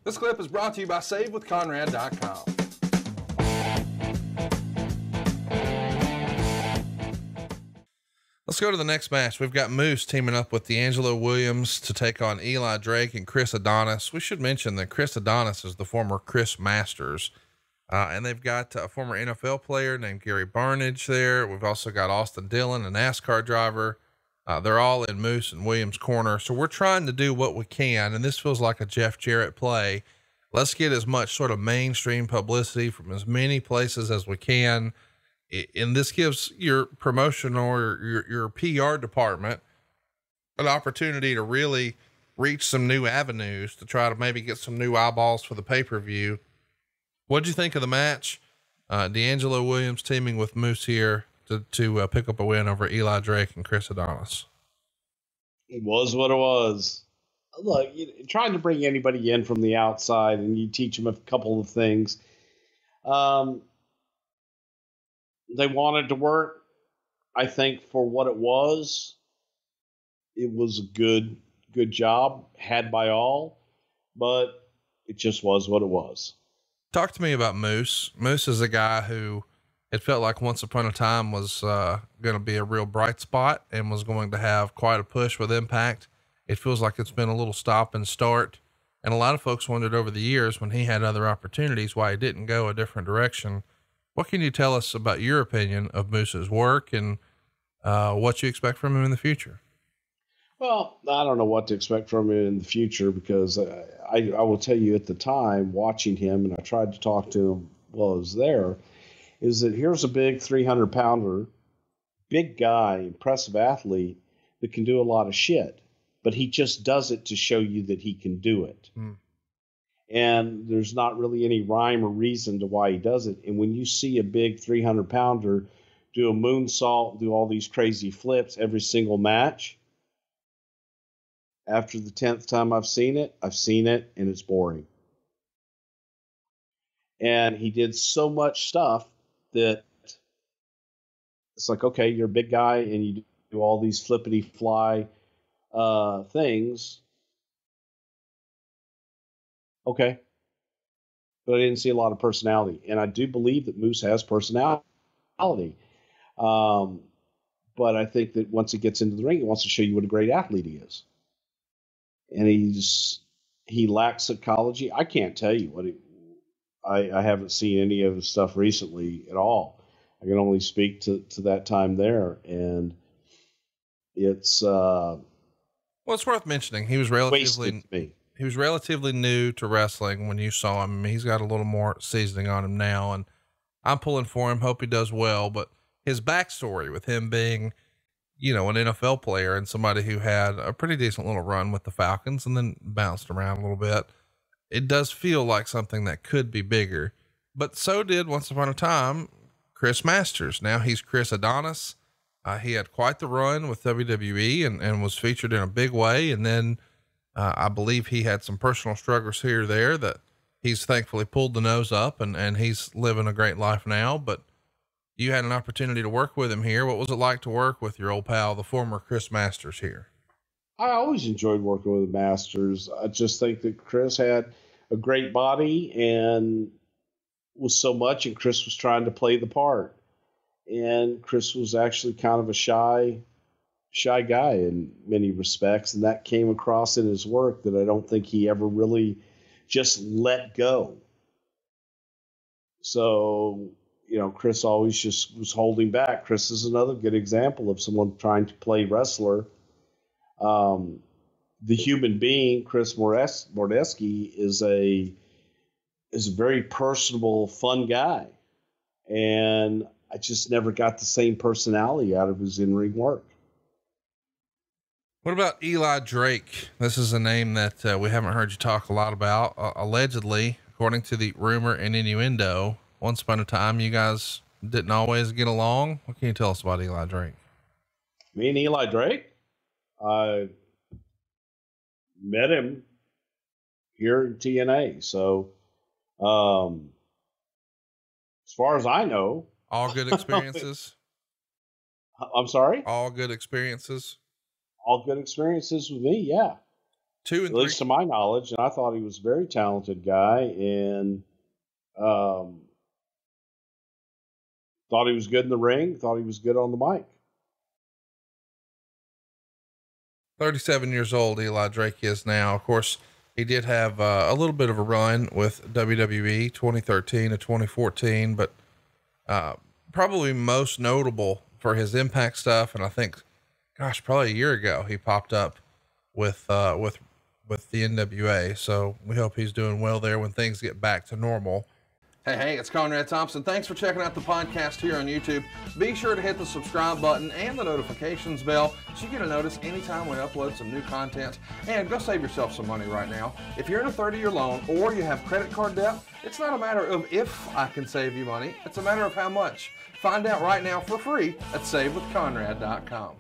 This clip is brought to you by SaveWithConrad.com. Let's go to the next match. We've got Moose teaming up with DeAngelo Williams to take on Eli Drake and Chris Adonis. We should mention that Chris Adonis is the former Chris Masters. And they've got a former NFL player named Gary Barnage there. We've also got Austin Dillon, a NASCAR driver. They're all in Moose and Williams' corner. So we're trying to do what we can. And this feels like a Jeff Jarrett play. Let's get as much sort of mainstream publicity from as many places as we can. And this gives your promotion or your PR department an opportunity to really reach some new avenues to try to maybe get some new eyeballs for the pay-per-view. What'd you think of the match? DeAngelo Williams teaming with Moose here to pick up a win over Eli Drake and Chris Adonis. It was what it was. Look, trying to bring anybody in from the outside and you teach them a couple of things. They wanted to work. I think for what it was a good job had by all, but it just was what it was. Talk to me about Moose. Moose is a guy who it felt like once upon a time was going to be a real bright spot and was going to have quite a push with Impact. It feels like it's been a little stop and start. And a lot of folks wondered over the years when he had other opportunities, why he didn't go a different direction. What can you tell us about your opinion of Moose's work and what you expect from him in the future? Well, I don't know what to expect from him in the future because I will tell you at the time watching him, and I tried to talk to him while I was there, is that here's a big 300-pounder, big guy, impressive athlete that can do a lot of shit, but he just does it to show you that he can do it. And there's not really any rhyme or reason to why he does it. And when you see a big 300-pounder do a moonsault, do all these crazy flips every single match, after the 10th time I've seen it and it's boring. And he did so much stuff that it's like, okay, you're a big guy and you do all these flippity fly things. Okay. But I didn't see a lot of personality. And I do believe that Moose has personality. But I think that once he gets into the ring, he wants to show you what a great athlete he is. And he lacks psychology. I can't tell you what I haven't seen any of his stuff recently at all. I can only speak to that time there. And it's, well, it's worth mentioning. He was relatively new to wrestling when you saw him. He's got a little more seasoning on him now, and I'm pulling for him. Hope he does well, but his backstory with him being, an NFL player and somebody who had a pretty decent little run with the Falcons and then bounced around a little bit. It does feel like something that could be bigger, but so did once upon a time, Chris Masters. Now he's Chris Adonis. He had quite the run with WWE and was featured in a big way. And then, I believe he had some personal struggles here or there that he's thankfully pulled the nose up and he's living a great life now, but you had an opportunity to work with him here. What was it like to work with your old pal, the former Chris Masters here? I always enjoyed working with the Masters. I just think that Chris had a great body and was so much, and Chris was trying to play the part. And Chris was actually kind of a shy guy in many respects. And that came across in his work that I don't think he ever really just let go. So, Chris always just was holding back. Chris is another good example of someone trying to play wrestler. The human being, Chris Mordeski, is a very personable, fun guy. And I just never got the same personality out of his in-ring work. What about Eli Drake? This is a name that we haven't heard you talk a lot about. Allegedly, according to the rumor and innuendo, once upon a time, you guys didn't always get along. What can you tell us about Eli Drake? Me and Eli Drake? I met him here in TNA. So, as far as I know, all good experiences. I'm sorry? All good experiences. All good experiences with me. Yeah. 2 and at 3. least to my knowledge. And I thought he was a very talented guy, and thought he was good in the ring, thought he was good on the mic. 37 years old, Eli Drake is now. Of course, he did have a little bit of a run with WWE 2013 to 2014, but probably most notable for his Impact stuff. And I think, gosh, probably a year ago, he popped up with the NWA. So we hope he's doing well there when things get back to normal. Hey, it's Conrad Thompson. Thanks for checking out the podcast here on YouTube. Be sure to hit the subscribe button and the notifications bell so you get a notice anytime we upload some new content. And go save yourself some money right now. If you're in a 30-year loan or you have credit card debt, it's not a matter of if I can save you money. It's a matter of how much. Find out right now for free at SaveWithConrad.com.